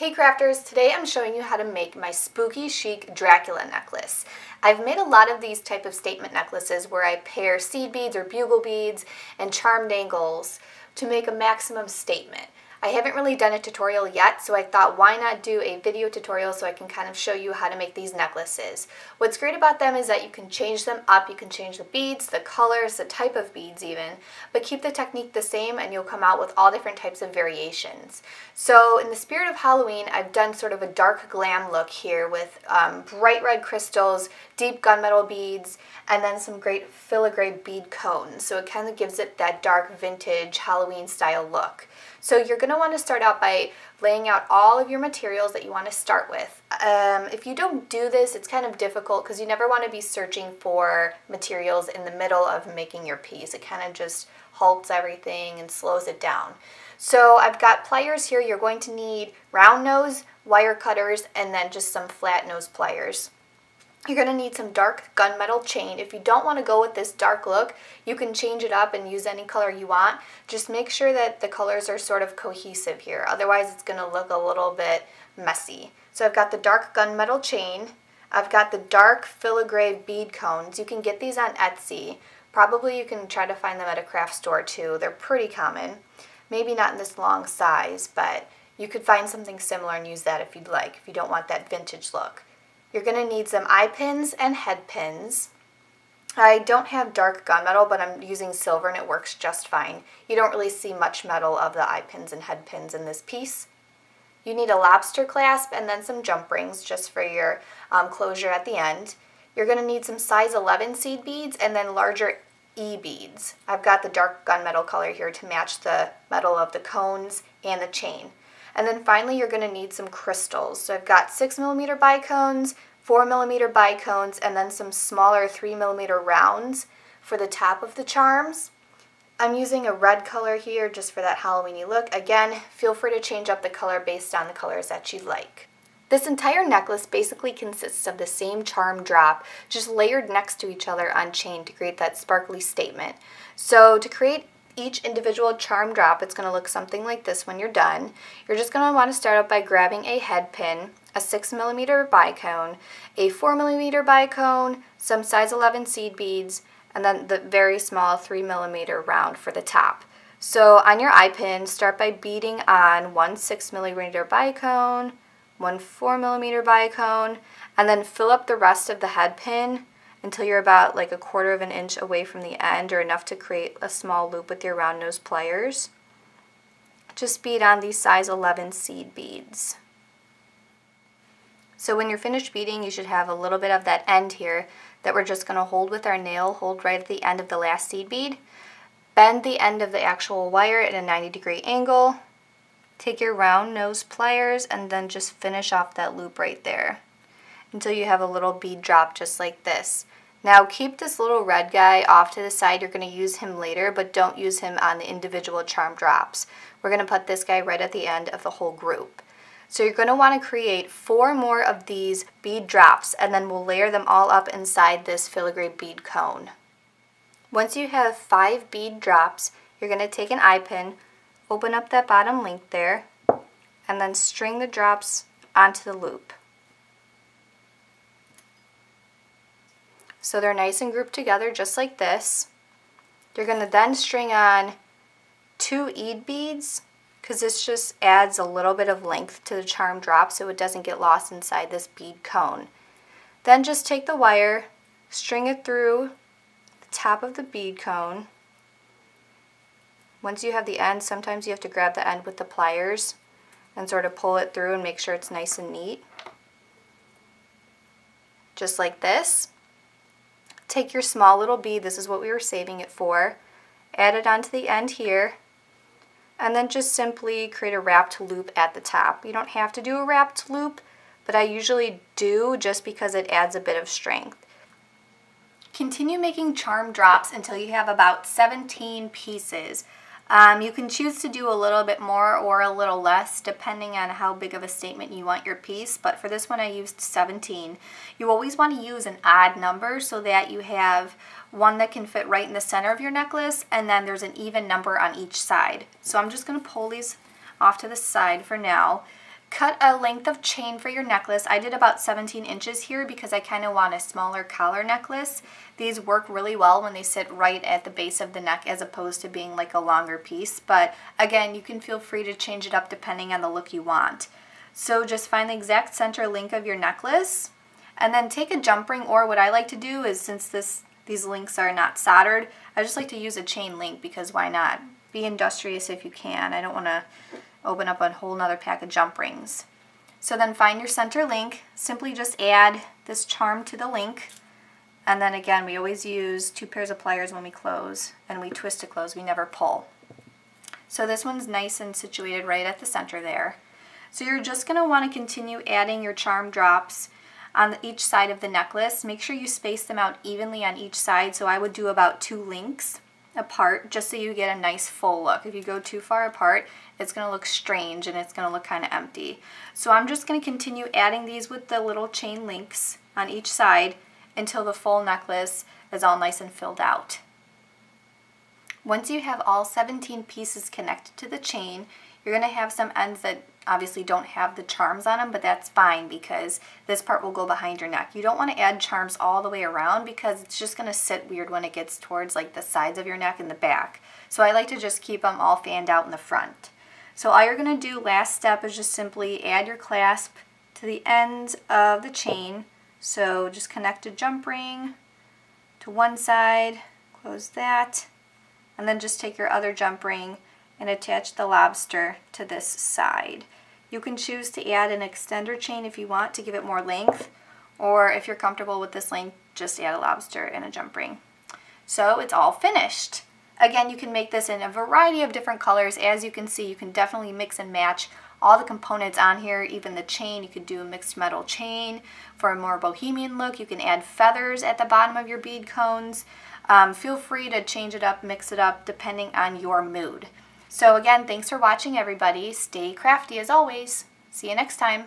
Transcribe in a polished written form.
Hey crafters, today I'm showing you how to make my spooky chic Dracula necklace. I've made a lot of these type of statement necklaces where I pair seed beads or bugle beads and charm dangles to make a maximum statement. I haven't really done a tutorial yet, so I thought why not do a video tutorial so I can kind of show you how to make these necklaces. What's great about them is that you can change them up, you can change the beads, the colors, the type of beads even, but keep the technique the same and you'll come out with all different types of variations. So in the spirit of Halloween, I've done sort of a dark glam look here with bright red crystals, deep gunmetal beads, and then some great filigree bead cones. So it kind of gives it that dark vintage Halloween style look. So you're going to want to start out by laying out all of your materials that you want to start with. If you don't do this, it's kind of difficult because you never want to be searching for materials in the middle of making your piece. It kind of just halts everything and slows it down. So I've got pliers here. You're going to need round nose, wire cutters, and then just some flat nose pliers. You're going to need some dark gunmetal chain. If you don't want to go with this dark look, you can change it up and use any color you want. Just make sure that the colors are sort of cohesive here. Otherwise, it's going to look a little bit messy. So I've got the dark gunmetal chain. I've got the dark filigree bead cones. You can get these on Etsy. Probably you can try to find them at a craft store too. They're pretty common. Maybe not in this long size, but you could find something similar and use that if you'd like, if you don't want that vintage look. You're going to need some eye pins and head pins. I don't have dark gunmetal, but I'm using silver and it works just fine. You don't really see much metal of the eye pins and head pins in this piece. You need a lobster clasp and then some jump rings just for your closure at the end. You're going to need some size 11 seed beads and then larger E beads. I've got the dark gunmetal color here to match the metal of the cones and the chain. And then finally you're going to need some crystals. So I've got 6mm bicones, 4mm bicones, and then some smaller 3mm rounds for the top of the charms. I'm using a red color here just for that Halloweeny look. Again, feel free to change up the color based on the colors that you like. This entire necklace basically consists of the same charm drop, just layered next to each other on chain to create that sparkly statement. So to create each individual charm drop, it's going to look something like this when you're done. You're just going to want to start out by grabbing a head pin, a 6mm bicone, a 4mm bicone, some size 11 seed beads, and then the very small 3mm round for the top. So on your eye pin, start by beading on one 6mm bicone, one 4mm bicone, and then fill up the rest of the head pin until you're about like 1/4 of an inch away from the end, or enough to create a small loop with your round nose pliers. Just bead on these size 11 seed beads. So when you're finished beading, you should have a little bit of that end here that we're just going to hold with our nail, hold right at the end of the last seed bead. Bend the end of the actual wire at a 90-degree angle. Take your round nose pliers and then just finish off that loop right there until you have a little bead drop just like this. Now keep this little red guy off to the side. You're going to use him later, but don't use him on the individual charm drops. We're going to put this guy right at the end of the whole group. So you're going to want to create 4 more of these bead drops, and then we'll layer them all up inside this filigree bead cone. Once you have 5 bead drops, you're going to take an eye pin, open up that bottom link there, and then string the drops onto the loop. So they're nice and grouped together just like this. You're going to then string on 2 bead beads, because this just adds a little bit of length to the charm drop so it doesn't get lost inside this bead cone. Then just take the wire, string it through the top of the bead cone. Once you have the end, sometimes you have to grab the end with the pliers and sort of pull it through and make sure it's nice and neat. Just like this. Take your small little bead, this is what we were saving it for, add it onto the end here, and then just simply create a wrapped loop at the top. You don't have to do a wrapped loop, but I usually do just because it adds a bit of strength. Continue making charm drops until you have about 17 pieces. You can choose to do a little bit more or a little less depending on how big of a statement you want your piece, but for this one I used 17. You always want to use an odd number so that you have one that can fit right in the center of your necklace, and then there's an even number on each side. So I'm just going to pull these off to the side for now. Cut a length of chain for your necklace. I did about 17 inches here because I kind of want a smaller collar necklace. These work really well when they sit right at the base of the neck as opposed to being like a longer piece. But again, you can feel free to change it up depending on the look you want. So just find the exact center link of your necklace and then take a jump ring, or what I like to do is, since these links are not soldered, I just like to use a chain link because why not? Be industrious if you can. I don't want to open up a whole nother pack of jump rings. So then find your center link, simply just add this charm to the link, and then again we always use 2 pairs of pliers when we close, and we twist to close, we never pull. So this one's nice and situated right at the center there. So you're just going to want to continue adding your charm drops on each side of the necklace. Make sure you space them out evenly on each side, so I would do about 2 links apart just so you get a nice full look. If you go too far apart, it's going to look strange and it's going to look kind of empty. So I'm just going to continue adding these with the little chain links on each side until the full necklace is all nice and filled out. Once you have all 17 pieces connected to the chain, you're going to have some ends that obviously don't have the charms on them, but that's fine because this part will go behind your neck. You don't want to add charms all the way around because it's just going to sit weird when it gets towards like the sides of your neck and the back. So I like to just keep them all fanned out in the front. So all you're going to do, last step, is just simply add your clasp to the ends of the chain. So just connect a jump ring to one side, close that, and then just take your other jump ring and attach the lobster to this side. You can choose to add an extender chain if you want to give it more length, or if you're comfortable with this length, just add a lobster and a jump ring. So it's all finished. Again, you can make this in a variety of different colors. As you can see, you can definitely mix and match all the components on here, even the chain. You could do a mixed metal chain for a more bohemian look. You can add feathers at the bottom of your bead cones. Feel free to change it up, mix it up, depending on your mood. So again, thanks for watching, everybody. Stay crafty as always. See you next time.